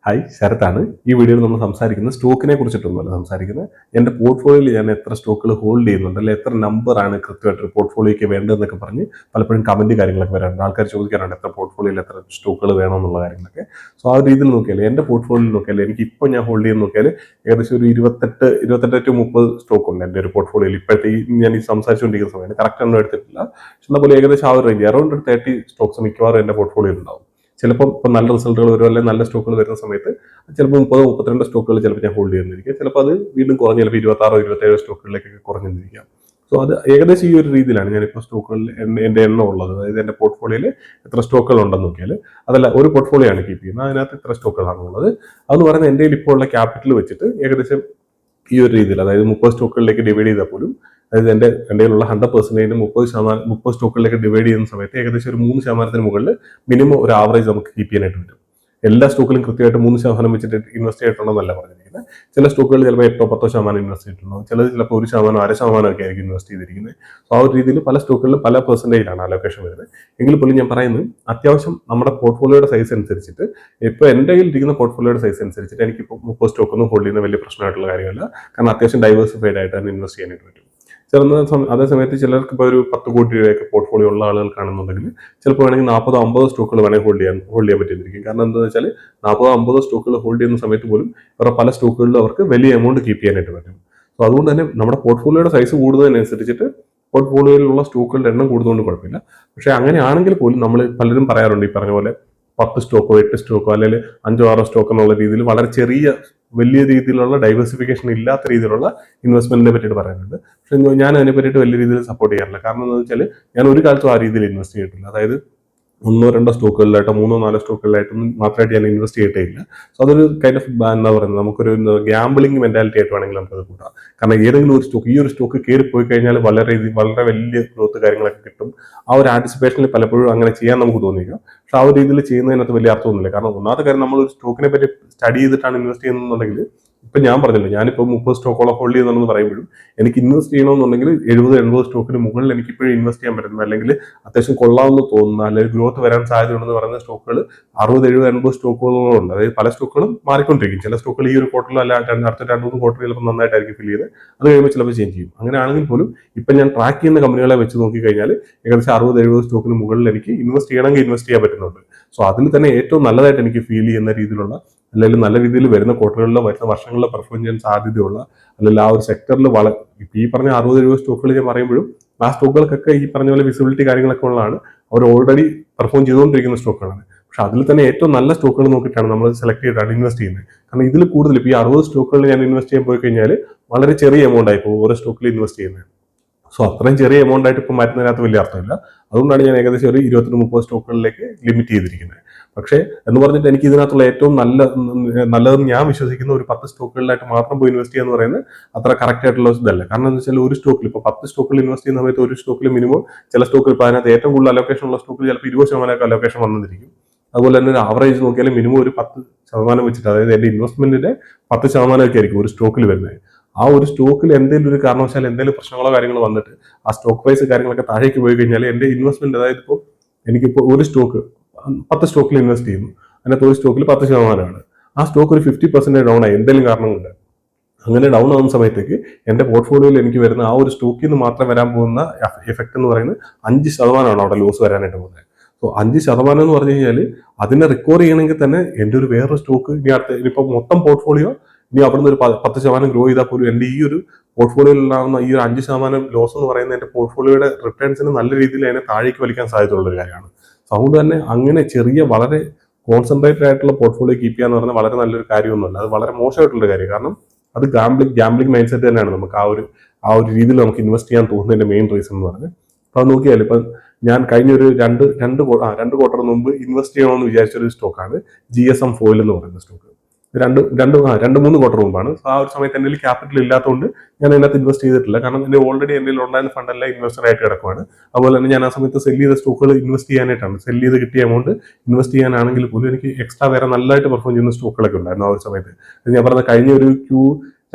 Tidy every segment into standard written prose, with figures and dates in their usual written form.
Hi, ശരത്താണ്. ഈ വീഡിയോയിൽ നമ്മൾ സംസാരിക്കുന്നത് സ്റ്റോക്കിനെ കുറിച്ചിട്ടൊന്നുമല്ല സംസാരിക്കുന്നത്. എൻ്റെ പോർട്ട്ഫോളിയോയിൽ ഞാൻ എത്ര സ്റ്റോക്കുകൾ ഹോൾഡ് ചെയ്യുന്നുണ്ട്, അല്ലെങ്കിൽ എത്ര നമ്പറാണ് കൃത്യമായിട്ട് ഒരു പോർട്ട്ഫോളിയോയ്ക്ക് വേണ്ടതെന്നൊക്കെ പറഞ്ഞ് പലപ്പോഴും കമന്റ് കാര്യങ്ങളൊക്കെ വരാറുണ്ട്. ആൾക്കാർ ചോദിക്കാറുണ്ട് എത്ര പോർട്ട്ഫോളിയോയിൽ എത്ര സ്റ്റോക്കുകൾ വേണമെന്നുള്ള കാര്യങ്ങളൊക്കെ. സോ ആ ഒരു രീതിയിൽ നോക്കിയാൽ എൻ്റെ പോർട്ട്ഫോളിയോയിൽ നോക്കിയാൽ എനിക്ക് ഇപ്പോൾ ഞാൻ ഹോൾഡ് ചെയ്യുന്ന നോക്കിയാൽ ഏകദേശം ഒരു 28 ടു 30 സ്റ്റോക്ക് ഉണ്ട് എൻ്റെ ഒരു പോർട്ട്ഫോളിയോയിൽ. ഇപ്പോഴത്തെ ഞാൻ ഈ സംസാരിച്ചുകൊണ്ടിരിക്കുന്ന സമയത്ത് കറക്റ്റ് ഒന്നും എടുത്തിട്ടില്ല. പക്ഷെ എന്നാൽ പോലെ ഏകദേശം ആ ഒരു റേഞ്ച് അറൗണ്ട് 30 സ്റ്റോക്സ് മിക്കവാറും എൻ്റെ പോർട്ട്ഫോളിയോയിൽ ഉണ്ടാവും. ചിലപ്പോൾ ഇപ്പം നല്ല റിസൾട്ടുകൾ വരും, അല്ലെങ്കിൽ നല്ല സ്റ്റോക്കുകൾ വരുന്ന സമയത്ത് ചിലപ്പോൾ 30-32 സ്റ്റോക്കുകൾ ചിലപ്പോൾ ഞാൻ ഹോൾഡ് ചെയ്യുന്നിരിക്കും. ചിലപ്പോൾ അത് വീണ്ടും കുറഞ്ഞ് ചിലപ്പോൾ 26-27 സ്റ്റോക്കുകളിലേക്കൊക്കെ കുറഞ്ഞിരിക്കാം. സോ അത് ഏകദേശം ഈ ഒരു രീതിയിലാണ് ഞാനിപ്പോൾ സ്റ്റോക്കുകളിൽ എൻ്റെ എണ്ണം ഉള്ളത്. അതായത് എൻ്റെ പോർട്ട്ഫോളിയോയിൽ എത്ര സ്റ്റോക്കുകൾ ഉണ്ടെന്ന് നോക്കിയാൽ അതല്ല, ഒരു പോർട്ട്ഫോളിയോ ആണ് കീപ്പ് ചെയ്യുന്നത്, അതിനകത്ത് എത്ര സ്റ്റോക്കുകളാണ് ഉള്ളത് അതെന്ന് പറയുന്നത് എൻ്റെ ഇപ്പോൾ ഉള്ള ക്യാപിറ്റൽ വെച്ചിട്ട് ഏകദേശം ഈ ഒരു രീതിയിൽ, അതായത് 30 സ്റ്റോക്കുകളിലേക്ക് ഡിവൈഡ് ചെയ്താൽ പോലും, അതായത് എൻ്റെ കയ്യിലുള്ള 100% 30 സ്റ്റോക്കുകളിലേക്ക് ഡിവൈഡ് ചെയ്യുന്ന സമയത്ത് ഏകദേശം ഒരു 3% മുകളിൽ മിനിമം ഒരു ആവറേജ് നമുക്ക് കീപ്പ് ചെയ്യാനായിട്ട് വരും. എല്ലാ സ്റ്റോക്കിലും കൃത്യമായിട്ട് 3% വെച്ചിട്ട് ഇൻവെസ്റ്റ് ചെയ്തിട്ടുണ്ടെന്നല്ല പറഞ്ഞിരിക്കുന്നത്. ചില സ്റ്റോക്കുകൾ ചിലപ്പോൾ 8-10% ഇൻവെസ്റ്റ് ചെയ്തിട്ടുണ്ടാവും, ചിലത് ചിലപ്പോൾ 1%, 1/2% ഒക്കെ ആയിരിക്കും ഇൻവെസ്റ്റ് ചെയ്തിരിക്കുന്നത്. സോ ആ ഒരു രീതിയിൽ പല സ്റ്റോക്കുകളിലും പല പെർസെൻറ്റേജിലാണ് അലോക്കേഷൻ വരുന്നത്. എങ്കിൽ പോലും ഞാൻ പറയുന്നത് അത്യാവശ്യം നമ്മുടെ പോർട്ട്ഫോളിയോയുടെ സൈസ് അനുസരിച്ചിട്ട്, ഇപ്പോൾ എൻ്റെ കയ്യിൽ ഇരിക്കുന്ന പോർട്ട്ഫോളിയോയുടെ സൈസ് അനുസരിച്ചിട്ട് എനിക്കിപ്പോൾ 30 സ്റ്റോക്കൊന്നും ഹോൾഡ് ചെയ്യുന്ന വലിയ പ്രശ്നമായിട്ടുള്ള കാര്യമല്ല. കാരണം അത്യാവശ്യം ഡൈവേഴ്സിഫൈഡ് ആയിട്ട് തന്നെ ഇൻവെസ്റ്റ് ചെയ്യാനായിട്ട് പറ്റും. അതേ സമയത്ത് ചിലർക്ക് ഇപ്പോൾ ഒരു 10 കോടി രൂപയൊക്കെ പോർട്ട്ഫോളിയോ ഉള്ള ആളുകൾക്കാണെന്നുണ്ടെങ്കിൽ ചിലപ്പോൾ വേണമെങ്കിൽ 40-50 സ്റ്റോക്കുകൾ വേണമെങ്കിൽ ഹോൾഡ് ചെയ്യാൻ പറ്റിയിരിക്കും. കാരണം എന്താണെന്ന് വെച്ചാൽ 40-50 സ്റ്റോക്കുകൾ ഹോൾഡ് ചെയ്യുന്ന സമയത്ത് പോലും വേറെ പല സ്റ്റോക്കുകളിലും അവർക്ക് വലിയ എമൗണ്ട് കീപ്പ് ചെയ്യാനായിട്ട് പറ്റും. സോ അതുകൊണ്ട് തന്നെ നമ്മുടെ പോർട്ട്ഫോളിയോയുടെ സൈസ് കൂടുന്നതിനനുസരിച്ചിട്ട് പോർട്ട്ഫോളിയോയിലുള്ള സ്റ്റോക്കുകളുടെ എണ്ണം കൂടുന്നതുകൊണ്ട് കുഴപ്പമില്ല. പക്ഷേ അങ്ങനെയാണെങ്കിൽ പോലും നമ്മൾ പലരും പറയാറുണ്ട് ഈ പറഞ്ഞ പോലെ 10 സ്റ്റോക്കോ 8 സ്റ്റോക്കോ അല്ലെങ്കിൽ 5-6 സ്റ്റോക്കോ എന്നുള്ള രീതിയിൽ വളരെ വലിയ രീതിയിലുള്ള ഡൈവേഴ്സിഫിക്കേഷൻ ഇല്ലാത്ത രീതിയിലുള്ള ഇൻവെസ്റ്റ്മെന്റിനെ പറ്റിയിട്ട് പറയുന്നുണ്ട്. പക്ഷെ ഞാൻ അതിനെ പറ്റിയിട്ട് വലിയ രീതിയിൽ സപ്പോർട്ട് ചെയ്യാറില്ല. കാരണം എന്താണെന്ന് വെച്ചാൽ ഞാൻ ഒരു കാലത്തും ആ രീതിയിൽ ഇൻവെസ്റ്റ് ചെയ്തിട്ടില്ല. അതായത് 1-2 സ്റ്റോക്കുകളിലായിട്ടോ 3-4 സ്റ്റോക്കുകളിലായിട്ടൊന്നും മാത്രമായിട്ട് ഞാൻ ഇൻവെസ്റ്റ് ചെയ്തിട്ടേ ഇല്ല. സോ അതൊരു കൈൻഡ് ഓഫ് എന്താ പറയുന്നത്, നമുക്കൊരു ഗ്യാമ്പിളിംഗ് മെന്റാലിറ്റി ആയിട്ട് വേണമെങ്കിൽ നമുക്കത് കൂട്ടാം. കാരണം ഏതെങ്കിലും ഒരു സ്റ്റോക്ക്, ഈ ഒരു സ്റ്റോക്ക് കയറി പോയി കഴിഞ്ഞാൽ വളരെ വലിയ ഗ്രോത്ത് കാര്യങ്ങളൊക്കെ കിട്ടും. ആ ഒരു ആന്റിസിപ്പേഷനിൽ പലപ്പോഴും അങ്ങനെ ചെയ്യാൻ നമുക്ക് തോന്നിയേക്കാം. പക്ഷെ ആ ഒരു രീതിയിൽ ചെയ്യുന്നതിനകത്ത് വലിയ അർത്ഥമൊന്നുമില്ല. കാരണം ഒന്നാമത്തെ കാര്യം, നമ്മൾ ഒരു സ്റ്റോക്കിനെ പറ്റി സ്റ്റഡി ചെയ്തിട്ടാണ് ഇൻവെസ്റ്റ് ചെയ്യുന്നുണ്ടെങ്കിൽ, ഇപ്പൊ ഞാൻ പറഞ്ഞല്ലോ, ഞാനിപ്പോൾ 30 സ്റ്റോക്കോളം ഹോൾഡ് ചെയ്യുന്നുണ്ടെന്ന് പറയുമ്പോഴും എനിക്ക് ഇൻവെസ്റ്റ് ചെയ്യണമെന്നുണ്ടെങ്കിൽ 70-80 സ്റ്റോക്കിന് മുകളിൽ എനിക്ക് ഇപ്പോഴും ഇൻവെസ്റ്റ് ചെയ്യാൻ പറ്റുന്നത്, അല്ലെങ്കിൽ അത്യാവശ്യം കൊള്ളാമെന്ന് തോന്നുന്ന, അല്ലെങ്കിൽ ഗ്രോത്ത് വരാൻ സാധ്യതയുണ്ടെന്ന് പറയുന്ന സ്റ്റോക്കുകൾ 60-70-80 സ്റ്റോക്കുകളുണ്ട്. അതായത് പല സ്റ്റോക്കുകളും മാറിക്കൊണ്ടിരിക്കും. ചില സ്റ്റോക്കുകൾ ഈ ഒരു ക്വാർട്ടറിലോ അല്ല അടുത്ത 2-3 ക്വാർട്ടറിൽ ചിലപ്പോൾ നന്നായിട്ടായിരിക്കും ഫീൽ ചെയ്ത് അത് കഴിയുമ്പോൾ ചിലപ്പോൾ ചേഞ്ച് ചെയ്യും. അങ്ങനെയാണെങ്കിൽ പോലും ഇപ്പം ഞാൻ ട്രാക്ക് ചെയ്യുന്ന കമ്പനികളെ വെച്ച് നോക്കിക്കഴിഞ്ഞാൽ ഏകദേശം 60-70 സ്റ്റോക്കിന് മുകളിൽ എനിക്ക് ഇൻവെസ്റ്റ് ചെയ്യണമെങ്കിൽ ഇൻവെസ്റ്റ് ചെയ്യാൻ പറ്റുന്നുണ്ട്. സോ അതിൽ തന്നെ ഏറ്റവും നല്ലതായിട്ട് എനിക്ക് ഫീൽ ചെയ്യുന്ന രീതിയിലുള്ള, അല്ലെങ്കിൽ നല്ല രീതിയിൽ വരുന്ന ക്വാർട്ടറുകളിലോ വരുന്ന വർഷങ്ങളിലോ പെർഫോം ചെയ്യാൻ സാധ്യതയുള്ള, അല്ലെങ്കിൽ ആ ഒരു സെക്ടറിൽ ഈ പറഞ്ഞ 60-70 സ്റ്റോക്കുകൾ ഞാൻ പറയുമ്പോഴും ആ സ്റ്റോക്കുകൾക്കൊക്കെ ഈ പറഞ്ഞ പോലെ വിസിബിലിറ്റി കാര്യങ്ങളൊക്കെ ഉള്ളതാണ്. അവർ ഓൾറെഡി പെർഫോം ചെയ്തുകൊണ്ടിരിക്കുന്ന സ്റ്റോക്കുകളാണ്. പക്ഷെ അതിൽ തന്നെ ഏറ്റവും നല്ല സ്റ്റോക്കുകൾ നോക്കിയിട്ടാണ് നമ്മൾ സെലക്ട് ചെയ്തിട്ടാണ് ഇൻവെസ്റ്റ് ചെയ്യുന്നത്. കാരണം ഇതിൽ കൂടുതൽ ഇപ്പോൾ ഈ 60 സ്റ്റോക്കുകളിൽ ഞാൻ ഇൻവെസ്റ്റ് ചെയ്യാൻ പോയി കഴിഞ്ഞാൽ വളരെ ചെറിയ എമൗണ്ട് ആയി പോകും ഓരോ സ്റ്റോക്കിൽ ഇൻവെസ്റ്റ് ചെയ്യുന്നത്. സോ അത്രയും ചെറിയ എമൗണ്ട് ആയിട്ട് ഇപ്പം മാറ്റുന്നതിനകത്ത് വലിയ അർത്ഥമില്ല. അതുകൊണ്ടാണ് ഞാൻ ഏകദേശം ഒരു 20-30 സ്റ്റോക്കുകളിലേക്ക് ലിമിറ്റ് ചെയ്തിരിക്കുന്നത്. പക്ഷേ എന്ന് പറഞ്ഞിട്ട് എനിക്ക് ഇതിനകത്തുള്ള ഏറ്റവും നല്ലതെന്ന് ഞാൻ വിശ്വസിക്കുന്ന ഒരു 10 സ്റ്റോക്കുകളിലായിട്ട് മാത്രം പോയി ഇൻവെസ്റ്റ് ചെയ്യുക എന്ന് പറയുന്നത് അത്ര കറക്റ്റ് ആയിട്ടുള്ള ഇതല്ല. കാരണം എന്താ വെച്ചാൽ ഒരു സ്റ്റോക്കിൽ ഇപ്പോൾ 10 സ്റ്റോക്കുകൾ ഇൻവെസ്റ്റ് ചെയ്യുന്ന സമയത്ത് ഒരു സ്റ്റോക്കിൽ മിനിമം, ചില സ്റ്റോക്കിൽ ഇപ്പോൾ അതിനകത്ത് ഏറ്റവും കൂടുതൽ അലോക്കേഷൻ ഉള്ള സ്റ്റോക്കിൽ ചിലപ്പോൾ 20% അലോക്കേഷൻ വന്നിരിക്കും. അതുപോലെ തന്നെ ഒരു ആവറേജ് നോക്കിയാൽ മിനിമം ഒരു 10% വെച്ചിട്ട്, അതായത് എൻ്റെ ഇൻവെസ്റ്റ്മെന്റിന്റെ 10% ഒക്കെ ആയിരിക്കും ഒരു സ്റ്റോക്കിൽ വരുന്നത്. ആ ഒരു സ്റ്റോക്കിൽ എന്തെങ്കിലും ഒരു കാരണവശാൽ എന്തെങ്കിലും പ്രശ്നങ്ങളോ കാര്യങ്ങളോ വന്നിട്ട് ആ സ്റ്റോക്ക് പ്രൈസ് കാര്യങ്ങളൊക്കെ താഴേക്ക് പോയി കഴിഞ്ഞാൽ എൻ്റെ ഇൻവെസ്റ്റ്മെന്റ്, അതായത് ഇപ്പോൾ എനിക്കിപ്പോൾ ഒരു സ്റ്റോക്ക് 10 സ്റ്റോക്കിൽ ഇൻവെസ്റ്റ് ചെയ്യുന്നു, അതിനകത്ത് ഒരു സ്റ്റോക്കിൽ 10%, ആ സ്റ്റോക്ക് ഒരു 50% ഡൗൺ ആയി എന്തെങ്കിലും കാരണം കൊണ്ട്. അങ്ങനെ ഡൗൺ ആവുന്ന സമയത്തേക്ക് എൻ്റെ പോർട്ട്ഫോളിയോയിൽ എനിക്ക് വരുന്ന ആ ഒരു സ്റ്റോക്കിൽ നിന്ന് മാത്രം വരാൻ പോകുന്ന എഫക്ട് എന്ന് പറയുന്നത് 5% അവിടെ ലോസ് വരാനായിട്ട് പോകുന്നത്. സോ 5% എന്ന് പറഞ്ഞു കഴിഞ്ഞാൽ അതിനെ റിക്കവർ ചെയ്യണമെങ്കിൽ തന്നെ എൻ്റെ ഒരു വേറൊരു സ്റ്റോക്ക് ഇനിയിപ്പോൾ മൊത്തം പോർട്ട്ഫോളിയോ ഇനി അവിടുന്ന് ഒരു 10% ഗ്രോ ചെയ്താൽ പോലും എൻ്റെ ഈ ഒരു പോർട്ട്ഫോളിയോയിൽ ഉണ്ടാകുന്ന ഈ ഒരു 5% ലോസ് എന്ന് പറയുന്നത് എൻ്റെ പോർട്ട്ഫോളിയോയുടെ റിട്ടേൺസിന് നല്ല രീതിയിൽ അതിനെ താഴേക്ക് വലിക്കാൻ സാധ്യതയുള്ള ഒരു കാര്യമാണ്. സോ അതുകൊണ്ട് തന്നെ അങ്ങനെ ചെറിയ വളരെ കോൺസെൻട്രേറ്റഡ് ആയിട്ടുള്ള പോർട്ട്ഫോളിയോ കീപ്പ് ചെയ്യാന്ന് പറഞ്ഞാൽ വളരെ നല്ലൊരു കാര്യമൊന്നുമല്ല. അത് വളരെ മോശമായിട്ടുള്ള കാര്യം. കാരണം അത് ഗാംബ്ലിംഗ് മൈൻഡ് സെറ്റ് തന്നെയാണ് നമുക്ക് ആ ഒരു രീതിയിൽ നമുക്ക് ഇൻവെസ്റ്റ് ചെയ്യാൻ തോന്നുന്നതിന്റെ മെയിൻ റീസൺ എന്ന് പറഞ്ഞത്. അപ്പൊ അത് നോക്കിയാൽ ഇപ്പം ഞാൻ കഴിഞ്ഞ ഒരു രണ്ട് ക്വാർട്ടർ മുമ്പ് ഇൻവെസ്റ്റ് ചെയ്യണമെന്ന് വിചാരിച്ച ഒരു സ്റ്റോക്കാണ് GSM ഫോയിൽ എന്ന് പറയുന്ന സ്റ്റോക്ക്. 2-3 ക്വാർട്ടർ മുമ്പാണ്. ആ ഒരു സമയത്ത് എൻ്റെ ക്യാപിറ്റൽ ഇല്ലാത്തതുകൊണ്ട് ഞാൻ അതിനകത്ത് ഇൻവെസ്റ്റ് ചെയ്തിട്ടില്ല. കാരണം എൻ്റെ ഓൾറെഡി എൻ്റെ ഉണ്ടായിരുന്ന ഫണ്ടെല്ലാം ഇൻവെസ്റ്റർ ആയിട്ട് കിടക്കുവാണ്. അതുപോലെ തന്നെ ഞാൻ ആ സമയത്ത് സെല് ചെയ്ത സ്റ്റോക്കുകൾ ഇൻവെസ്റ്റ് ചെയ്യാനായിട്ടാണ്, സെല് ചെയ്ത് കിട്ടിയ എമൗണ്ട് ഇൻവെസ്റ്റ് ചെയ്യാനാണെങ്കിൽ പോലും എനിക്ക് എക്സ്ട്രാ വേറെ നല്ലതായിട്ട് പെർഫോം ചെയ്യുന്ന സ്റ്റോക്കുകളൊക്കെ ഉണ്ടായിരുന്നു ആ ഒരു സമയത്ത്. ഞാൻ പറഞ്ഞ കഴിഞ്ഞ ഒരു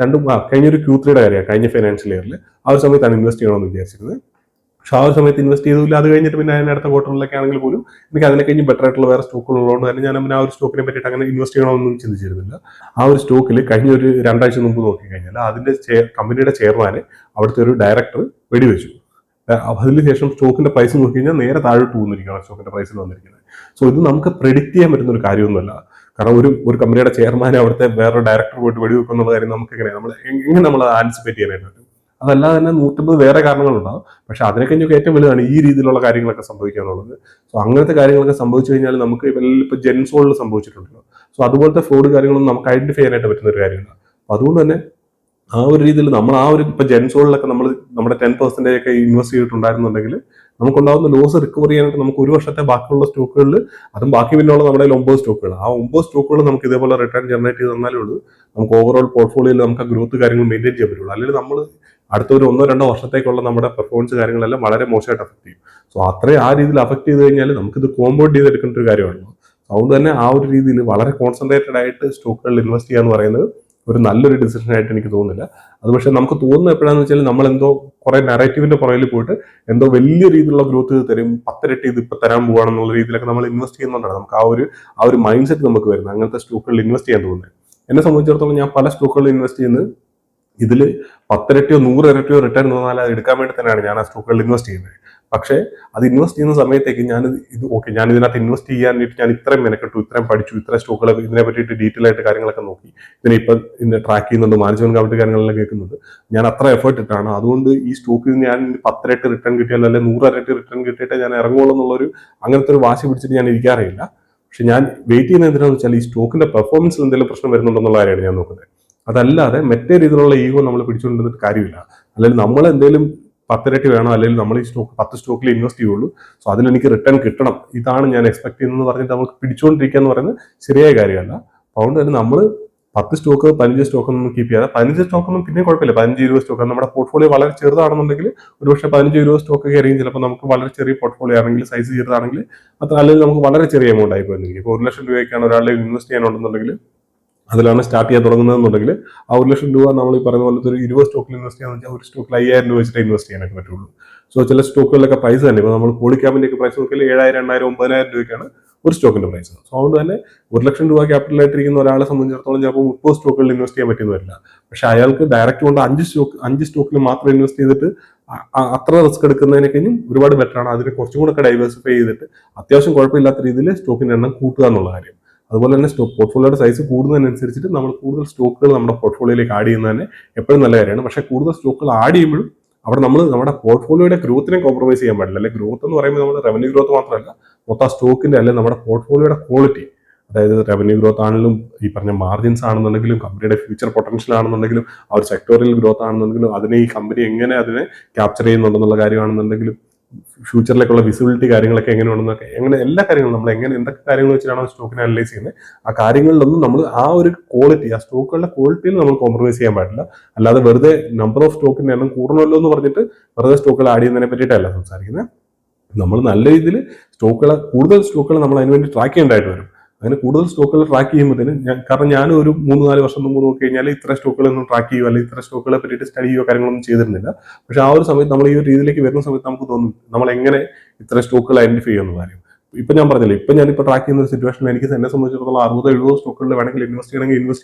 Q3 കാര്യമാണ്, കഴിഞ്ഞ ഫൈനാൻഷ്യൽ ഇയറിൽ ആ ഒരു സമയത്താണ് ഇൻവെസ്റ്റ് ചെയ്യണമെന്ന് വിചാരിച്ചിരുന്നത്. പക്ഷെ ആ ഒരു സമയത്ത് ഇൻവെസ്റ്റ് ചെയ്തില്ല. അത് കഴിഞ്ഞിട്ട് പിന്നെ അതിന് അടുത്ത ക്വാർട്ടറിലൊക്കെ ആണെങ്കിൽ പോലും എനിക്ക് അതിനെ കഴിഞ്ഞ് ബെറ്റർ ആയിട്ടുള്ള വേറെ സ്റ്റോക്കുകൾ ഉള്ളതുകൊണ്ട് തന്നെ ഞാൻ പിന്നെ ആ ഒരു സ്റ്റോക്കിനെ പറ്റിയിട്ട് അങ്ങനെ ഇൻവെസ്റ്റ് ചെയ്യണമെന്നൊന്നും ചിന്തിച്ചിരുന്നില്ല. ആ ഒരു സ്റ്റോക്കിൽ കഴിഞ്ഞ ഒരു 2 ആഴ്ച മുമ്പ് നോക്കിക്കഴിഞ്ഞാൽ അതിന്റെ കമ്പനിയുടെ ചെയർമാനെ അവിടുത്തെ ഒരു ഡയറക്ടർ വെടിവെച്ചു. അതിനുശേഷം സ്റ്റോക്കിന്റെ പ്രൈസ് നോക്കി കഴിഞ്ഞാൽ നേരെ താഴോട്ട് പോകുന്നിരിക്കുകയാണ് സ്റ്റോക്കിന്റെ പ്രൈസിൽ വന്നിരിക്കുന്നത്. സോ ഇത് നമുക്ക് പ്രെഡിക്റ്റ് ചെയ്യാൻ പറ്റുന്ന ഒരു കാര്യമൊന്നുമല്ല. കാരണം ഒരു കമ്പനിയുടെ ചെയർമാനെ അവിടുത്തെ വേറെ ഡയറക്ടർ പോയിട്ട് വെടിവെക്കുന്ന കാര്യം നമുക്ക് എങ്ങനെ നമ്മൾ ആൻസിപ്പേറ്റ് ചെയ്യാനായിട്ട് പറ്റും? അതല്ലാതെ തന്നെ 150 വേറെ കാരണങ്ങളുണ്ടാവും. പക്ഷെ അതിനെ കഴിഞ്ഞൊക്കെ ഏറ്റവും വലുതാണ് ഈ രീതിയിലുള്ള കാര്യങ്ങളൊക്കെ സംഭവിക്കുക എന്നുള്ളത്. സോ അങ്ങനത്തെ കാര്യങ്ങളൊക്കെ സംഭവിച്ചു കഴിഞ്ഞാൽ നമുക്ക് ഇപ്പോൾ ജെൻസോളിൽ സംഭവിച്ചിട്ടുണ്ടല്ലോ. സോ അതുപോലത്തെ ഫ്രോഡ് കാര്യങ്ങളൊന്നും നമുക്ക് ഐഡന്റിഫൈ ചെയ്യാനായിട്ട് പറ്റുന്ന ഒരു കാര്യമാണ്. അപ്പൊ അതുകൊണ്ട് തന്നെ ആ ഒരു രീതിയിൽ നമ്മൾ ആ ഒരു ഇപ്പൊ ജെൻസോളിലൊക്കെ നമ്മൾ നമ്മുടെ 10% ഒക്കെ ഇൻവെസ്റ്റ് ചെയ്തിട്ടുണ്ടായിരുന്നുണ്ടെങ്കിൽ നമുക്കുണ്ടാകുന്ന ലോസ് റിക്കവർ ചെയ്യാനായിട്ട് നമുക്ക് ഒരു വർഷത്തെ ബാക്കിയുള്ള സ്റ്റോക്കുകളിൽ, അതും ബാക്കി പിന്നെയുള്ള നമ്മുടെ 9 സ്റ്റോക്കുകൾ, ആ 9 സ്റ്റോക്കുകൾ നമുക്ക് ഇതേപോലെ റിട്ടേൺ ജനറേറ്റ് ചെയ്ത് തന്നാലേ ഉള്ളൂ നമുക്ക് ഓവറോൾ പോർട്ട്ഫോളിയോയിൽ നമുക്ക് ഗ്രോത്ത് കാര്യങ്ങൾ മെയിൻറ്റെയിൻ ചെയ്യാൻ പറ്റുള്ളൂ. അല്ലെങ്കിൽ നമ്മൾ അടുത്ത ഒരു 1-2 വർഷത്തേക്കുള്ള നമ്മുടെ പെർഫോമൻസ് കാര്യങ്ങളെല്ലാം വളരെ മോശമായിട്ട് അഫക്ട് ചെയ്യും. സോ അത്രയും ആ രീതിയിൽ അഫക്ട് ചെയ്ത് കഴിഞ്ഞാൽ നമുക്കിത് കോമ്പൗണ്ട് ചെയ്തെടുക്കേണ്ട ഒരു കാര്യമാണല്ലോ. അതുകൊണ്ട് തന്നെ ആ ഒരു രീതിയിൽ വളരെ കോൺസെൻട്രേറ്റഡ് ആയിട്ട് സ്റ്റോക്കുകളിൽ ഇൻവെസ്റ്റ് ചെയ്യുക എന്ന് പറയുന്നത് ഒരു നല്ലൊരു ഡിസിഷൻ ആയിട്ട് എനിക്ക് തോന്നുന്നില്ല. അത് പക്ഷെ നമുക്ക് തോന്നുന്നത് എപ്പോഴാന്ന് വെച്ചാൽ നമ്മൾ എന്തോ കുറെ നറേറ്റീവിന്റെ പുറകിൽ പോയിട്ട് എന്തോ വലിയ രീതിയിലുള്ള ഗ്രോത്ത് തരും, 10 ഇരട്ടി ഇത് ഇപ്പൊ തരാൻ പോവാണെന്നുള്ള രീതിയിലൊക്കെ നമ്മൾ ഇൻവെസ്റ്റ് ചെയ്യുന്നതുകൊണ്ടാണ് നമുക്ക് ആ ഒരു മൈൻഡ് സെറ്റ് നമുക്ക് വരുന്നത് അങ്ങനത്തെ സ്റ്റോക്കുകളിൽ ഇൻവെസ്റ്റ് ചെയ്യാൻ തോന്നുന്നത്. എന്നെ സംബന്ധിച്ചിടത്തോളം ഞാൻ പല സ്റ്റോക്കുകളിൽ ഇൻവെസ്റ്റ് ചെയ്യുന്നത് ഇതിൽ 10 ഇരട്ടിയോ 100 ഇരട്ടിയോ റിട്ടേൺ തന്നാൽ അത് എടുക്കാൻ വേണ്ടി തന്നെയാണ് ഞാൻ ആ സ്റ്റോക്കുകളിൽ ഇൻവെസ്റ്റ് ചെയ്യുന്നത്. പക്ഷേ അത് ഇൻവെസ്റ്റ് ചെയ്യുന്ന സമയത്തേക്ക് ഞാൻ ഇതിനകത്ത് ഇൻവെസ്റ്റ് ചെയ്യാനായിട്ട് ഞാൻ ഇത്രയും മെനക്കെട്ടു, ഇത്രയും പഠിച്ചു, ഇത്ര സ്റ്റോക്കുകൾ ഇതിനെ പറ്റിയിട്ട് ഡീറ്റെയിൽ ആയിട്ട് കാര്യങ്ങളൊക്കെ നോക്കി, ഇതിനെ ട്രാക്ക് ചെയ്യുന്നുണ്ട്, മാനേജ്മെന്റ് കമ്മിറ്റി കാര്യങ്ങളെല്ലാം കേൾക്കുന്നുണ്ട്, ഞാൻ അത്ര എഫേർട്ട് ഇട്ടാണ്. അതുകൊണ്ട് ഈ സ്റ്റോക്കിൽ ഞാൻ 10 ഇരട്ടി റിട്ടേൺ കിട്ടിയാലും അല്ലെങ്കിൽ 100 ഇരട്ടി റിട്ടേൺ കിട്ടിയിട്ട് ഞാൻ ഇറങ്ങുള്ളൂ എന്നുള്ളൊരു അങ്ങനത്തെ ഒരു വാശി പിടിച്ചിട്ട് ഞാൻ ഇരിക്കാറില്ല. പക്ഷെ ഞാൻ വെയിറ്റ് ചെയ്യുന്നത് എന്തിനാണെന്ന് വെച്ചാൽ ഈ സ്റ്റോക്കിന്റെ പെർഫോമൻസിൽ എന്തെങ്കിലും പ്രശ്നം വരുന്നുണ്ടെന്നുള്ള കാര്യമാണ് ഞാൻ നോക്കുന്നത്. അതല്ലാതെ മറ്റേ രീതിയിലുള്ള ഈഗോ നമ്മൾ പിടിച്ചുകൊണ്ടിരുന്നിട്ട് കാര്യമില്ല. അല്ലെങ്കിൽ നമ്മൾ എന്തെങ്കിലും 10 ഇരട്ടി വേണം, അല്ലെങ്കിൽ നമ്മൾ ഈ സ്റ്റോക്ക് 10 സ്റ്റോക്കിൽ ഇൻവെസ്റ്റ് ചെയ്യുള്ളൂ, സോ അതിലെനിക്ക് റിട്ടേൺ കിട്ടണം, ഇതാണ് ഞാൻ എക്സ്പെക്ട് ചെയ്യുന്നത് പറഞ്ഞിട്ട് നമുക്ക് പിടിച്ചുകൊണ്ടിരിക്കുക എന്ന് പറയുന്നത് ശരിയായ കാര്യമല്ല. അതുകൊണ്ട് തന്നെ നമ്മൾ 10 സ്റ്റോക്ക് 15 സ്റ്റോക്ക് ഒന്നും കീപ്പ് ചെയ്യാതെ, 15 സ്റ്റോക്കൊന്നും പിന്നെ കുഴപ്പമില്ല, 15-20 സ്റ്റോക്ക് നമ്മുടെ പോർട്ട്ഫോളിയോ വളരെ ചെറുതാണെന്നുണ്ടെങ്കിൽ ഒരുപക്ഷെ 15-20 സ്റ്റോക്ക് ഒക്കെ ആയിരിക്കും ചിലപ്പോൾ നമുക്ക് വളരെ ചെറിയ പോർട്ട്ഫോളിയോ ആണെങ്കിൽ, സൈസ് ചെറുതാണെങ്കിൽ അത്ര, അല്ലെങ്കിൽ നമുക്ക് വളരെ ചെറിയ എമൗണ്ട് ആയി പോയിരിക്കും. ഇപ്പോൾ 1 ലക്ഷം രൂപയ്ക്കാണ് ഒരാളെ ഇൻവെസ്റ്റ് ചെയ്യാനുണ്ടെന്നുണ്ടെങ്കിൽ, അതിലാണ് സ്റ്റാർട്ട് ചെയ്യാൻ തുടങ്ങുന്നതെന്നുണ്ടെങ്കിൽ ആ 1 ലക്ഷം രൂപ നമ്മൾ ഈ പറയുന്ന പോലത്തെ ഒരു 20 സ്റ്റോക്കിൽ ഇൻവെസ്റ്റ് ചെയ്യാന്ന് വെച്ചാൽ ഒരു സ്റ്റോക്കിൽ 5000 രൂപ വെച്ചിട്ട് ഇൻവെസ്റ്റ് ചെയ്യാനായിട്ട് പറ്റുള്ളൂ. സോ ചില സ്റ്റോക്കുകളിലൊക്കെ പ്രൈസ് തന്നെ ഇപ്പോൾ നമ്മൾ പോളിക്യാബിന്റെ ഒക്കെ പ്രൈസ് നോക്കിയാൽ 7000, 8000, 9000 രൂപയ്ക്കാണ് ഒരു സ്റ്റോക്കിന്റെ പ്രൈസ്. സോ അതുകൊണ്ട് തന്നെ 1 ലക്ഷം രൂപ ക്യാപിറ്റലായിട്ടിരിക്കുന്ന ഒരാളെ സംബന്ധിച്ചിടത്തോളം ചിലപ്പോൾ 30 സ്റ്റോക്കുകളിൽ ഇൻവെസ്റ്റ് ചെയ്യാൻ പറ്റുന്ന വരില്ല. പക്ഷെ അയാൾക്ക് ഡയറക്റ്റ് കൊണ്ട് 5 സ്റ്റോക്കിൽ മാത്രം ഇൻവെസ്റ്റ് ചെയ്തിട്ട് അത്ര റിസ്ക് എടുക്കുന്നതിനെ കഴിഞ്ഞും ഒരുപാട് ബെറ്റർ ആണ് അതിനെ കുറച്ചും കൂടെ ഡൈവേഴ്സിഫൈ ചെയ്തിട്ട് അത്യാവശ്യം കുഴപ്പമില്ലാത്ത രീതിയിൽ സ്റ്റോക്കിന്റെ എണ്ണം കൂട്ടുക എന്നുള്ള കാര്യം. അതുപോലെ തന്നെ പോർട്ട്ഫോളിയോയുടെ സൈസ് കൂടുന്നതിനനുസരിച്ചിട്ട് നമ്മൾ കൂടുതൽ സ്റ്റോക്കുകൾ നമ്മുടെ പോർട്ട്ഫോളിയോയിലേക്ക് ആഡ് ചെയ്യുന്നത് തന്നെ എപ്പോഴും നല്ല കാര്യമാണ്. പക്ഷേ കൂടുതൽ സ്റ്റോക്കുകൾ ആഡ് ചെയ്യുമ്പോഴും അവിടെ നമ്മൾ നമ്മുടെ പോർട്ട്ഫോളിയോയുടെ ഗ്രോത്തിനെ കോംപ്രമൈസ് ചെയ്യാൻ പാടില്ല. അല്ലെങ്കിൽ ഗ്രോത്ത് എന്ന് പറയുമ്പോൾ നമ്മുടെ റവന്യൂ ഗ്രോത്ത് മാത്രമല്ല, മൊത്തം സ്റ്റോക്കിന്റെ അല്ലെങ്കിൽ നമ്മുടെ പോർട്ട്ഫോളിയോയുടെ ക്വാളിറ്റി, അതായത് റവന്യൂ ഗ്രോത്ത് ആണെങ്കിലും ഈ പറഞ്ഞ മാർജിൻസ് ആണെന്നുണ്ടെങ്കിലും കമ്പനിയുടെ ഫ്യൂച്ചർ പൊട്ടൻഷ്യൽ ആണെന്നുണ്ടെങ്കിലും ആ ഒരു സെക്ടോറിയൽ ഗ്രോത്ത് ആണെന്നുണ്ടെങ്കിലും അതിനെ ഈ കമ്പനി എങ്ങനെ അതിനെ ക്യാപ്ചർ ചെയ്യുന്നുണ്ടെന്നുള്ള കാര്യമാണെന്നുണ്ടെങ്കിലും ഫ്യൂച്ചറിലേക്കുള്ള വിസിബിലിറ്റി കാര്യങ്ങളൊക്കെ എങ്ങനെയാണെന്നൊക്കെ, എങ്ങനെ എല്ലാ കാര്യങ്ങളും നമ്മൾ എന്തൊക്കെ കാര്യങ്ങൾ വെച്ചിട്ടാണോ സ്റ്റോക്കിനെ അനലൈസ് ചെയ്യുന്നത് ആ കാര്യങ്ങളിലൊന്നും നമ്മൾ ആ ഒരു ക്വാളിറ്റി, ആ സ്റ്റോക്കുകളുടെ ക്വാളിറ്റിയിൽ നമ്മൾ കോംപ്രമൈസ് ചെയ്യാൻ പാടില്ല. അല്ലാതെ വെറുതെ നമ്പർ ഓഫ് സ്റ്റോക്കിന്റെ എണ്ണം കൂടണമല്ലോ എന്ന് പറഞ്ഞിട്ട് വെറുതെ സ്റ്റോക്കുകൾ ആഡ് ചെയ്യുന്നതിനെ പറ്റിയിട്ടല്ല സംസാരിക്കുന്നത്. നമ്മൾ നല്ല രീതിയിൽ കൂടുതൽ സ്റ്റോക്കുകൾ നമ്മൾ അതിനുവേണ്ടി ട്രാക്ക് ചെയ്യേണ്ടതായിട്ട് വരും. അങ്ങനെ കൂടുതൽ സ്റ്റോക്കുകൾ ട്രാക്ക് ചെയ്യുമ്പോഴത്തേന് കാരണം ഞാൻ ഒരു 3-4 വർഷം മുമ്പ് നോക്കി കഴിഞ്ഞാൽ ഇത്ര സ്റ്റോക്കുകളൊന്നും ട്രാക്ക് ചെയ്യുക അല്ലെങ്കിൽ ഇത്ര സ്റ്റോക്കുകളെ പറ്റിയിട്ട് സ്റ്റഡി ചെയ്യുകയോ കാര്യങ്ങളൊന്നും ചെയ്തിരുന്നില്ല. പക്ഷെ ആ ഒരു സമയത്ത് നമ്മൾ ഈ ഒരു രീതിയിലേക്ക് വരുന്ന സമയത്ത് നമുക്ക് തോന്നും നമ്മൾ എങ്ങനെ ഇത്ര സ്റ്റോക്കുകൾ ഐഡന്റിഫൈ ചെയ്യുന്ന കാര്യം. ഇപ്പൊ ഞാൻ പറഞ്ഞില്ലേ, ഞാനിപ്പോൾ ട്രാക്ക് ചെയ്യുന്ന ഒരു സിറ്റുവേഷനിൽ എനിക്ക് എന്നെ സംബന്ധിച്ചിടത്തോളം 60-70 സ്റ്റോക്കുകളിൽ വേണമെങ്കിൽ ഇൻവെസ്റ്റ്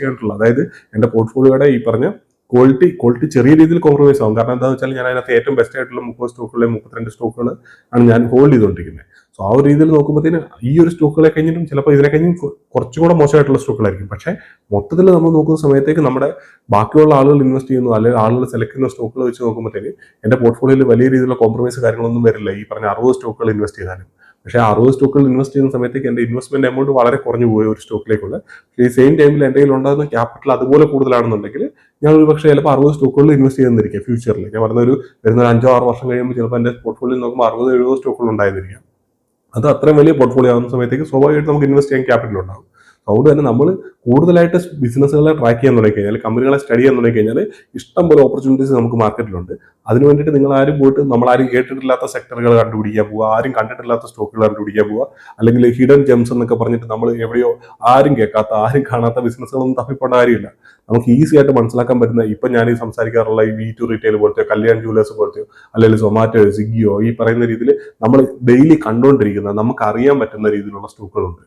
ചെയ്യാനുള്ളത്, അതായത് എന്റെ പോർട്ട്ഫോളിയോയുടെ ഈ പറഞ്ഞ ക്വാളിറ്റി ചെറിയ രീതിയിൽ കോംപ്രമൈസ് ആവും. കാരണം എന്താണെന്ന് വെച്ചാൽ ഞാൻ അതിനകത്ത് ഏറ്റവും ബെസ്റ്റ് ആയിട്ടുള്ള 30 സ്റ്റോക്കുകൾ 32 സ്റ്റോക്കുകൾ ആണ് ഞാൻ ഹോൾഡ് ചെയ്തുകൊണ്ടിരിക്കുന്നത്. സോ ആ ഒരു രീതിയിൽ നോക്കുമ്പോഴത്തേന് ഈ ഒരു സ്റ്റോക്കുകളെ കഴിഞ്ഞിട്ടും ചിലപ്പോൾ ഇതിനെ കഴിഞ്ഞും കുറച്ചും കൂടെ മോശമായിട്ടുള്ള സ്റ്റോക്കുകളായിരിക്കും. പക്ഷേ മൊത്തത്തിൽ നമ്മൾ നോക്കുന്ന സമയത്തേക്ക് നമ്മുടെ ബാക്കിയുള്ള ആളുകൾ ഇൻവെസ്റ്റ് ചെയ്യുന്നു അല്ലെങ്കിൽ ആളുകൾ സെലക്ട് ചെയ്യുന്ന സ്റ്റോക്കുകൾ വെച്ച് നോക്കുമ്പോഴത്തേക്ക് എന്റെ പോർട്ട്ഫോളിയോയിൽ വലിയ രീതിയിലുള്ള കോംപ്രമൈസ് കാര്യങ്ങളൊന്നും വരില്ല ഈ പറഞ്ഞ 60 സ്റ്റോക്കുകൾ ഇൻവെസ്റ്റ് ചെയ്താലും. പക്ഷേ 60 സ്റ്റോക്കുകൾ ഇൻവെസ്റ്റ് ചെയ്യുന്ന സമയത്തേക്ക് എന്റെ ഇൻവെസ്റ്റ്മെന്റ് എമൗണ്ട് വളരെ കുറഞ്ഞു പോയി ഒരു സ്റ്റോക്കിലേക്കുള്ള. ഈ സെയിം ടൈമിൽ എന്റെ കയ്യിൽ ഉണ്ടാകുന്ന ക്യാപിറ്റൽ അതുപോലെ കൂടുതലാണെന്നുണ്ടെങ്കിൽ ഞാൻ ഒരു പക്ഷേ ചിലപ്പോൾ 60 സ്റ്റോക്കുകളിൽ ഇൻവെസ്റ്റ് ചെയ്യുന്നിരിക്കാം ഫ്യൂച്ചറിൽ. ഞാൻ വരുന്ന ഒരു 5-6 വർഷം കഴിയുമ്പോൾ ചിലപ്പോൾ എന്റെ പോർട്ട്ഫോളിയോ നോക്കുമ്പോൾ 60-70 സ്റ്റോക്കുകൾ ഉണ്ടായിരിക്കാം. അത് അത്രയും വലിയ പോർട്ട്ഫോളിയോ ആകുന്ന സമയത്തേക്ക് സ്വാഭാവികമായിട്ട് നമുക്ക് ഇൻവെസ്റ്റ് ചെയ്യാൻ ക്യാപിറ്റൽ ഉണ്ടാകും. അതുകൊണ്ട് തന്നെ നമ്മൾ കൂടുതലായിട്ട് ബിസിനസ്സുകളെ ട്രാക്ക് ചെയ്യാൻ തുടങ്ങി കഴിഞ്ഞാൽ, കമ്പനികളെ സ്റ്റഡി ചെയ്യാൻ തുടങ്ങി കഴിഞ്ഞാൽ ഇഷ്ടം പോലെ ഓപ്പർച്യൂണിറ്റീസ് നമുക്ക് മാർക്കറ്റിലുണ്ട്. അതിന് വേണ്ടിയിട്ട് നിങ്ങൾ ആരും പോയിട്ട് നമ്മളാരും കേട്ടിട്ടില്ലാത്ത സെക്ടറുകൾ കണ്ടുപിടിക്കാൻ പോവുക, ആരും കണ്ടിട്ടില്ലാത്ത സ്റ്റോക്കുകൾ കണ്ടുപിടിക്കാൻ പോവുക, അല്ലെങ്കിൽ ഹിഡൻ ജെംസ് എന്നൊക്കെ പറഞ്ഞിട്ട് നമ്മൾ എവിടെയോ ആരും കേൾക്കാത്ത ആരും കാണാത്ത ബിസിനസ്സുകളൊന്നും തപ്പിപ്പോണ്ട കാര്യമില്ല. നമുക്ക് ഈസി ആയിട്ട് മനസ്സിലാക്കാൻ പറ്റുന്ന, ഇപ്പം ഞാൻ ഈ സംസാരിക്കാറുള്ള ഈ V2 റീറ്റെയിൽ പോലത്തെ, കല്യാൺ ജുവലേഴ്സ് പോലത്തെ, അല്ലെങ്കിൽ സൊമാറ്റോ, സ്വിഗ്ഗിയോ ഈ പറയുന്ന രീതിയിൽ നമ്മൾ ഡെയിലി കണ്ടുകൊണ്ടിരിക്കുന്ന, നമുക്ക് അറിയാൻ പറ്റുന്ന രീതിയിലുള്ള സ്റ്റോക്കുകളുണ്ട്.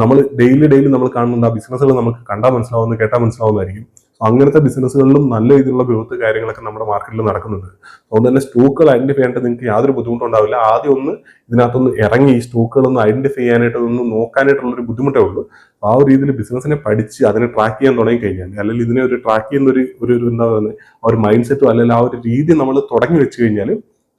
നമ്മൾ ഡെയിലി നമ്മൾ കാണുന്ന ബിസിനസ്സുകൾ നമുക്ക് കണ്ടാൽ മനസ്സിലാവുന്ന, കേട്ടാൽ മനസ്സിലാവുന്നതായിരിക്കും. അങ്ങനത്തെ ബിസിനസ്സുകളിലും നല്ല രീതിയിലുള്ള ഗ്രോത്ത് കാര്യങ്ങളൊക്കെ നമ്മുടെ മാർക്കറ്റിൽ നടക്കുന്നുണ്ട്. അതുകൊണ്ട് തന്നെ സ്റ്റോക്കുകൾ ഐഡന്റിഫൈ ചെയ്യാനായിട്ട് നിങ്ങൾക്ക് യാതൊരു ബുദ്ധിമുട്ടും ഉണ്ടാവില്ല. ആദ്യം ഒന്ന് ഇതിനകത്തൊന്ന് ഇറങ്ങി ഈ സ്റ്റോക്കുകളൊന്ന് ഐഡന്റിഫൈ ചെയ്യാനായിട്ട് ഒന്ന് നോക്കാനായിട്ടുള്ളൊരു ബുദ്ധിമുട്ടേ ഉള്ളൂ. ആ ഒരു രീതിയിൽ ബിസിനസ്സിനെ പഠിച്ച് അതിനെ ട്രാക്ക് ചെയ്യാൻ തുടങ്ങി കഴിഞ്ഞാൽ, അല്ലെങ്കിൽ ഇതിനെ ഒരു ട്രാക്ക് ചെയ്യുന്ന ഒരു എന്താ പറയുന്നത്, ആ ഒരു മൈൻഡ് സെറ്റും അല്ലെങ്കിൽ ആ ഒരു രീതി നമ്മൾ തുടങ്ങി വെച്ച് കഴിഞ്ഞാൽ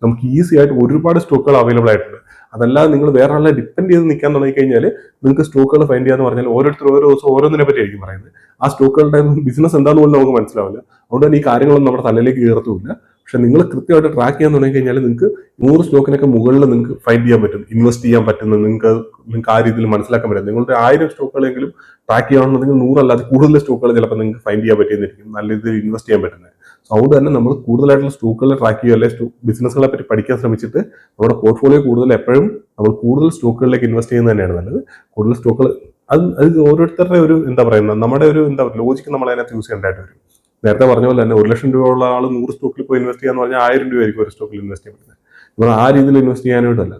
നമുക്ക് ഈസി ആയിട്ട് ഒരുപാട് സ്റ്റോക്കുകൾ അവൈലബിൾ ആയിട്ടുണ്ട്. അതല്ലാതെ നിങ്ങൾ വേറെ ആളെ ഡിപ്പെൻഡ് ചെയ്ത് നിൽക്കാൻ തുടങ്ങി കഴിഞ്ഞാൽ നിങ്ങൾക്ക് സ്റ്റോക്കുകൾ ഫൈൻഡ് ചെയ്യാന്ന് പറഞ്ഞാൽ ഓരോരുത്തർ ഓരോ ദിവസം ഓരോന്നിനെ പറ്റിയായിരിക്കും പറയുന്നത്. ആ സ്റ്റോക്കുകളുടെ ബിസിനസ് എന്താണെന്ന് പോലും നമുക്ക് മനസ്സിലാവില്ല. അതുകൊണ്ട് തന്നെ ഈ കാര്യങ്ങളൊന്നും നമ്മുടെ തലയിലേക്ക് കയറത്തുമില്ല. പക്ഷെ നിങ്ങൾ കൃത്യമായിട്ട് ട്രാക്ക് ചെയ്യാൻ തുടങ്ങി കഴിഞ്ഞാൽ നിങ്ങൾക്ക് 100 സ്റ്റോക്കിനൊക്കെ മുകളിൽ നിങ്ങൾക്ക് ഫൈൻഡ് ചെയ്യാൻ പറ്റും, ഇൻവെസ്റ്റ് ചെയ്യാൻ പറ്റുന്നത് നിങ്ങൾക്ക് ആ രീതിയിൽ മനസ്സിലാക്കാൻ പറ്റും. നിങ്ങളുടെ 1000 സ്റ്റോക്കുകളെങ്കിലും ട്രാക്ക് ചെയ്യണമെന്നുണ്ടെങ്കിൽ 100 അല്ലാതെ കൂടുതൽ സ്റ്റോക്കുകൾ ചിലപ്പോൾ നിങ്ങൾക്ക് ഫൈൻഡ് ചെയ്യാൻ പറ്റിയെന്നിരിക്കും, നല്ല രീതിയിൽ ഇൻവെസ്റ്റ് ചെയ്യാൻ പറ്റുന്നത്. അതുകൊണ്ട് തന്നെ നമ്മൾ കൂടുതലായിട്ടുള്ള സ്റ്റോക്കുകളെ ട്രാക്ക് ചെയ്യുക, അല്ലെങ്കിൽ ബിസിനസ്സുകളെ പറ്റി പഠിക്കാൻ ശ്രമിച്ചിട്ട് നമ്മുടെ പോർട്ട്ഫോളിയോ കൂടുതൽ എപ്പോഴും നമ്മൾ കൂടുതൽ സ്റ്റോക്കുകളിലേക്ക് ഇൻവെസ്റ്റ് ചെയ്യുന്നത് തന്നെയാണ് നല്ലത്. കൂടുതൽ സ്റ്റോക്കുകൾ അത് ഓരോരുത്തരുടെ ഒരു എന്താ പറയുന്നത്, നമ്മുടെ ഒരു ലോജിക്ക് നമ്മൾ അതിനകത്ത് യൂസ് ചെയ്യേണ്ടതായിട്ട് വരും. നേരത്തെ പറഞ്ഞ പോലെ തന്നെ 1 ലക്ഷം രൂപ ഉള്ള ആൾ 100 സ്റ്റോക്കിൽ പോയി ഇൻവെസ്റ്റ് ചെയ്യാന്ന് പറഞ്ഞാൽ 1000 രൂപയായിരിക്കും ഒരു സ്റ്റോക്കിൽ ഇൻവെസ്റ്റ് ചെയ്യാൻ പറ്റുന്നത്. നമ്മൾ ആ രീതിയിൽ ഇൻവെസ്റ്റ് ചെയ്യാനായിട്ടല്ല,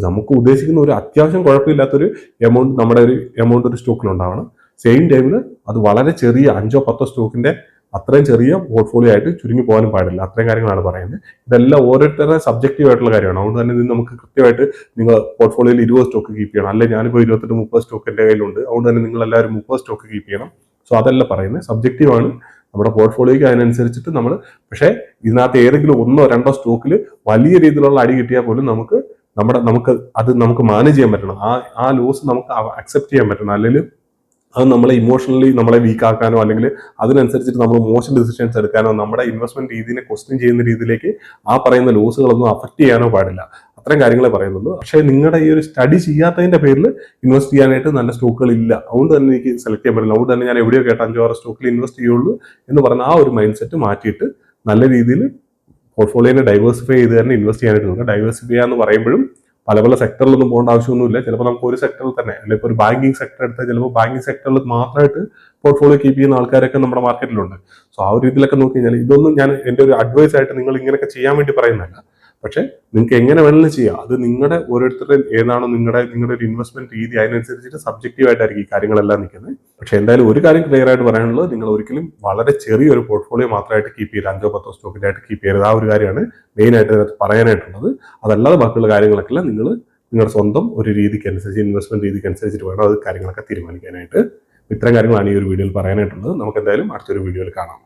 നമുക്ക് ഉദ്ദേശിക്കുന്ന ഒരു അത്യാവശ്യം കുഴപ്പമില്ലാത്തൊരു എമൗണ്ട്, നമ്മുടെ ഒരു എമൗണ്ട് ഒരു സ്റ്റോക്കിൽ ഉണ്ടാവണം. സെയിം ടൈമിൽ അത് വളരെ ചെറിയ 5 or 10 സ്റ്റോക്കിന്റെ അത്രയും ചെറിയ പോർട്ട്ഫോളിയോ ആയിട്ട് ചുരുങ്ങി പോകാനും പാടില്ല. അത്രയും കാര്യങ്ങളാണ് പറയുന്നത്. ഇതെല്ലാം ഓരോരുത്തരുടെ സബ്ജക്റ്റീവ് ആയിട്ടുള്ള കാര്യമാണ്. അതുകൊണ്ട് തന്നെ ഇത് നമുക്ക് കൃത്യമായിട്ട് നിങ്ങൾ പോർട്ട്ഫോളിയോയിൽ 20 സ്റ്റോക്ക് കീപ്പ് ചെയ്യണം, അല്ലെങ്കിൽ ഞാനിപ്പോൾ 28-30 സ്റ്റോക്ക് എൻ്റെ കയ്യിലുണ്ട്, അതുകൊണ്ട് തന്നെ നിങ്ങൾ എല്ലാവരും 30 സ്റ്റോക്ക് കീപ്പ് ചെയ്യണം. സോ അതല്ല പറയുന്നത്, സബ്ജക്റ്റീവാണ്. നമ്മുടെ പോർട്ട്ഫോളിയോയ്ക്ക് അതിനനുസരിച്ചിട്ട് നമ്മൾ, പക്ഷേ ഇതിനകത്ത് ഏതെങ്കിലും 1-2 സ്റ്റോക്കിൽ വലിയ രീതിയിലുള്ള അടി കിട്ടിയാൽ പോലും നമുക്ക് നമുക്ക് മാനേജ് ചെയ്യാൻ പറ്റണം. ആ ലോസ് നമുക്ക് അക്സെപ്റ്റ് ചെയ്യാൻ പറ്റണം. അല്ലെങ്കിൽ അത് നമ്മളെ ഇമോഷണലി നമ്മളെ വീക്ക് ആക്കാനോ, അല്ലെങ്കിൽ അതിനനുസരിച്ചിട്ട് നമ്മൾ മോശം ഡിസിഷൻസ് എടുക്കാനോ, നമ്മുടെ ഇൻവെസ്റ്റ്മെന്റ് രീതിയെ ക്വസ്റ്റ്യൻ ചെയ്യുന്ന രീതിയിലേക്ക് ആ പറയുന്ന ലോസുകളൊന്നും അഫക്ട് ചെയ്യാനോ പാടില്ല. അത്രയും കാര്യങ്ങളെ പറയുന്നുള്ളൂ. പക്ഷേ നിങ്ങളുടെ ഈ ഒരു സ്റ്റഡി ചെയ്യാത്തതിന്റെ പേരിൽ ഇൻവെസ്റ്റ് ചെയ്യാനായിട്ട് നല്ല സ്റ്റോക്കുകൾ ഇല്ല. അതുകൊണ്ട് തന്നെ എനിക്ക് സെലക്ട് ചെയ്യാൻ പറ്റില്ല. അതുകൊണ്ട് തന്നെ ഞാൻ എവിടെയോ കേട്ട 5-6 സ്റ്റോക്കിൽ ഇൻവെസ്റ്റ് ചെയ്യുള്ളൂ എന്ന് പറഞ്ഞ ആ ഒരു മൈൻഡ് സെറ്റ് മാറ്റിയിട്ട് നല്ല രീതിയിൽ പോർട്ട്ഫോളിയോനെ ഡൈവേഴ്സിഫൈ ചെയ്ത് തന്നെ ഇൻവെസ്റ്റ് ചെയ്യാനായിട്ട് നോക്കുക. ഡൈവേഴ്സിഫൈ എന്ന് പറയുമ്പോഴും പല സെക്ടറിലൊന്നും പോകേണ്ട ആവശ്യമൊന്നുമില്ല. ചിലപ്പോൾ നമുക്ക് ഒരു സെക്ടറിൽ തന്നെ, അല്ലെങ്കിൽ ഇപ്പോൾ ഒരു ബാങ്കിങ് സെക്ടർ എടുത്താൽ ചിലപ്പോൾ ബാങ്കിങ് സെക്ടറിൽ മാത്രമായിട്ട് പോർട്ട്ഫോളിയോ കീപ്പ് ചെയ്യുന്ന ആൾക്കാരൊക്കെ നമ്മുടെ മാർക്കറ്റിലുണ്ട്. സോ ആ ഒരു രീതിയിലൊക്കെ നോക്കി കഴിഞ്ഞാൽ ഇതൊന്നും ഞാൻ എൻ്റെ ഒരു അഡ്വൈസ് ആയിട്ട് നിങ്ങൾ ഇങ്ങനെയൊക്കെ ചെയ്യാൻ വേണ്ടി പറയുന്നതല്ല. പക്ഷെ നിങ്ങൾക്ക് എങ്ങനെ വേണമെങ്കിലും ചെയ്യാം. അത് നിങ്ങളുടെ ഓരോരുത്തരുടെ ഏതാണോ നിങ്ങളുടെ ഒരു ഇൻവെസ്റ്റ്മെന്റ് രീതി, അതിനനുസരിച്ചിട്ട് സബ്ജക്റ്റീവ് ആയിട്ടായിരിക്കും ഈ കാര്യങ്ങളെല്ലാം നിൽക്കുന്നത്. പക്ഷെ എന്തായാലും ഒരു കാര്യം ക്ലിയർ ആയിട്ട് പറയാനുള്ളത്, നിങ്ങൾ ഒരിക്കലും വളരെ ചെറിയൊരു പോർട്ട്ഫോളിയോ മാത്രമായിട്ട് കീപ്പ് ചെയ്ത് 5-10 സ്റ്റോക്കിന്റെ ആയിട്ട് കീപ്പ് ചെയ്യരുത്. ആ ഒരു കാര്യമാണ് മെയിൻ ആയിട്ട് പറയാനായിട്ടുള്ളത്. അതല്ലാതെ ബാക്കിയുള്ള കാര്യങ്ങളൊക്കെ നിങ്ങൾ നിങ്ങളുടെ സ്വന്തം ഒരു രീതിക്ക് അനുസരിച്ച്, ഇൻവെസ്റ്റ്മെന്റ് രീതിക്ക് അനുസരിച്ചിട്ട് വേണം അത് കാര്യങ്ങളൊക്കെ തീരുമാനിക്കാനായിട്ട്. ഇത്തരം കാര്യങ്ങളാണ് ഈ ഒരു വീഡിയോയിൽ പറയാനായിട്ടുള്ളത്. നമുക്ക് എന്തായാലും അടുത്തൊരു വീഡിയോയിൽ കാണാം.